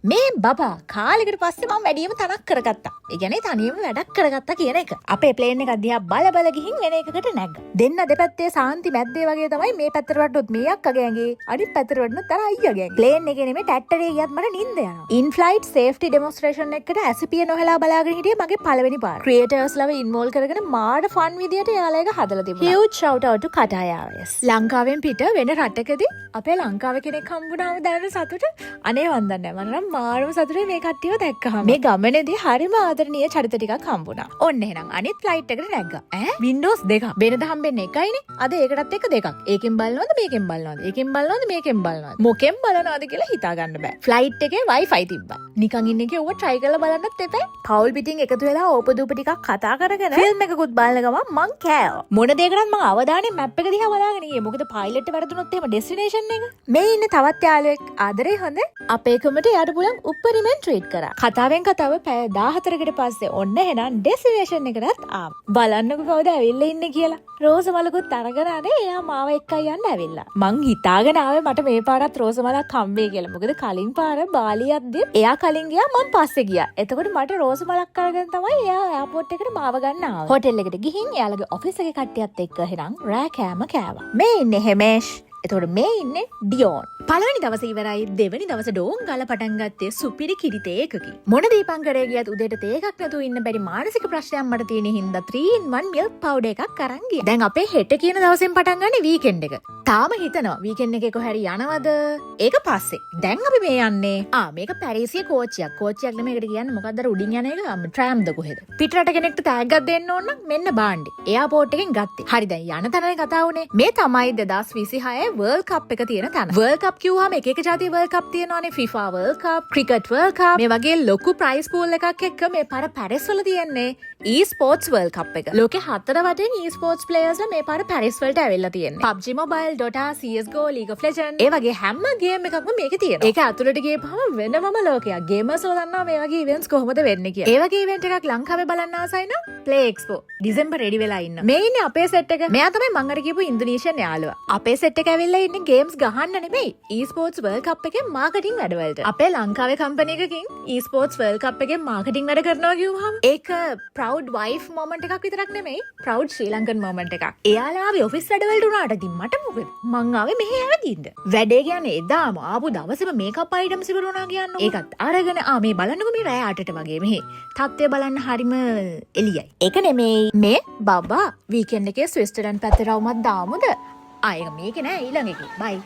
මේ බබා කාලෙකට පස්සේ මම වැඩියම තනක් කරගත්තා. ඒ කියන්නේ තනියම වැඩක් කරගත්තා කියන එක. අපේ ප්ලේන් එක දිහා බල ගිහින් වෙන එකකට නැග්ගා. දෙන්න දෙපැත්තේ සාන්ති මැද්දේ වගේ තමයි මේ පැත්තට වට්ටොත් මේ අක්කගේ ඇඟේ අනිත් පැත්තට වට්ටොත් අර අයියාගේ ඇඟේ. ප්ලේන් එකේ නෙමෙයි ටැට්ටරේ ගියත් මට නිින්ද යනවා. ඉන් ෆ්ලයිට් සේෆ්ටි ඩෙමොන්ස්ට්‍රේෂන් එකකට ඇසිපිය නොහලා බලාගෙන හිටියේ මගේ පළවෙනි පාර. ක්‍රියේටර්ස්ලව ඉන්වෝල්ව් කරගෙන මාඩ ෆන් විදියට යාලා එක හදලා තිබුණා. huge shout out to කටායාවස්. ලංකාවෙන් පිට වෙන රටකදී අපේ ලංකාවේ කෙනෙක් හම්බුනාම දැනෙන සතුට අනේ වන්දන්නේ නැහැ. මම නම් මාරම සතුටුයි මේ කට්ටියව දැක්කහම. මේ ගමනේදී හරිම ආදරණීය චරිත ටිකක් හම්බුණා. ඔන්න එහෙනම් අනිත් ෆ්ලයිට් එකට නැග්ගා. වින්ඩෝස් දෙකක්. වෙනද හම්බෙන්නේ එකයිනේ. අද ඒකටත් එක දෙකක්. ඒකෙන් බලනවද මේකෙන් බලනවද? ඒකෙන් බලනවද මේකෙන් බලනවද? මොකෙන් බලනවද කියලා හිතා ගන්න බෑ. ෆ්ලයිට් එකේ Wi-Fi තිබ්බා. නිකන් ඉන්න එකේ ඕවා try කරලා බලන්නත් එපා. කවුල් පිටින් එකතු වෙලා ඕපදූප ටිකක් කතා කරගෙන ෆිල්ම් එකකුත් බලන ගමන් මං කෑවා. මොන දෙයකටත් මං අවධානයෙන් මැප් එක දිහා බලාගෙන ඉන්නේ. මොකද පයිලට් එක වැරදුනොත් එහෙම ඩෙස්ටිනේෂන් එක. මේ ඉන්න තවත් යාළුවෙක් ආදරේ හොඳ අපේ කමට යාට පුළුවන් උපරිමෙන් ට්‍රීට් කරා. කතාවෙන් කතාව පැය 14කට පස්සේ ඔන්න එහෙනම් ඩෙස්ටිනේෂන් එකටත් ආවා. බලන්නකෝ කවුද ඇවිල්ලා ඉන්නේ කියලා. රෝස මලකුත් අරගෙන ආනේ එයා මාව එක්කයි යන්න ඇවිල්ලා. මං හිතාගෙන ආවේ මට මේ පාරත් රෝස මලක් හම්බෙයි කියලා. මොකද කලින් පාර බාලියක්දී එයා කලින් ගියා මං පස්සේ ගියා. එතකොට මට රෝස මලක් අරගෙන තමයි එයා එයාපෝට් එකට මාව ගන්න ආවේ. හෝටල් එකට ගිහින් එයාලගේ ඔෆිස් එකේ කට්ටියත් එක්ක එහෙනම් රෑ කෑම කෑවා. මේ ඉන්නේ හෙමේෂ්. එතකොට මේ ඉන්නේ ඩියෝන්. පළවෙනි දවසේ ඉවරයි දෙවෙනි දවසේ ඩෝන් ගාලා පටන් ගත්තේ සුපිරි කිරිතේ එකකින්. මොන දීපංකරේ ගියත් උදේට තේ එකක් නැතුව ඉන්න බැරි මානසික ප්‍රශ්නයක් මට තියෙන හින්දා 3-in-1 milk powder එකක් අරන් ගියා. දැන් අපේ හෙට කියන දවසෙන් පටන් ගන්න වීකෙන්ඩ් එක. තාම හිතනවා වීකෙන්ඩ් එකේ කොහරි යනවද? ඒක පස්සේ. දැන් අපි මේ යන්නේ. මේක පැරිසිය කෝච්චියක්. කෝච්චියක් නෙමෙයි ඒකට කියන්නේ මොකක්ද අර උඩින් යන එක ට්‍රෑම්ද කොහෙද? පිටරට කෙනෙක්ට තෑග්ගක් දෙන්න ඕන නම් මෙන්න බාණ්ඩේ. එයාපෝට් එකෙන් ගත්තේ. හරි දැන් යන තැනනේ කතා වුනේ. මේ තමයි 2026 World Cup එක තියෙන තැන. World Cup කිව්වම එක ජාතිය World Cup තියෙනවානේ. FIFA World Cup, Cricket World Cup. මේ වගේ ලොකු prize pool එකක් එක්ක මේ පාර පැරිස් වල තියෙන්නේ e-sports World Cup එක. ලෝකේ 4 වටෙන් e-sports players ලා මේ පාර පැරිස් වලට ඇවිල්ලා තියෙන්නේ. PUBG Mobile, Dota, CS:GO, League of Legends. ඒ වගේ හැම ගේම් එකක්ම මේකේ තියෙනවා. ඒක ඇතුළට ගියපහම වෙනමම ලෝකයක්. ගේමර්ස් වල දන්නවා මේ වගේ events කොහොමද වෙන්නේ කියලා. ඒ වගේ event එකක් ලංකාවේ බලන්න ආසයි නම් Play Expo. ඩිසෙම්බර් රෙඩි වෙලා ඉන්න. මේ ඉන්නේ අපේ set එක. මෙයා තමයි මං අර කියපු ඉන්දුනීසියන් යාළුවා. අපේ set එක ඇවිල්ලා ඉන්නේ games ගහන්න නෙමෙයි. e-sports World Cup එකේ marketing වැඩවලට. අපේ ලංකාවේ කම්පැනි එකකින් e-sports World Cup එකේ marketing වැඩ කරනවා කිව්වහම ඒක proud wife moment එකක් විතරක් නෙමෙයි proud Sri Lankan moment එකක්. එයාලා ආවේ ඔෆිස් වැඩවලට උනාට ඉතින් මට මොකද? මං ආවේ මෙහෙ ඇවිදින්න. වැඩේ කියන්නේ එදාම ආපු දවසේම මේකප් අයිටම්ස් ඉවර වුණා කියන්නකො. ඒකත් අරගෙන මේ බලන්නකො මේ රෑ 8ට වගේ මෙහෙ. තත්ත්වය බලන්න හරිම එළියයි. ඒක නෙමෙයි මේ බබා වීකෙන්ඩ් එකේ ස්විට්සර්ලන්ඩ් පැත්තට වුමත් දාමුද? ඒක මේක නෑ ඊළඟ එකේ. බයි.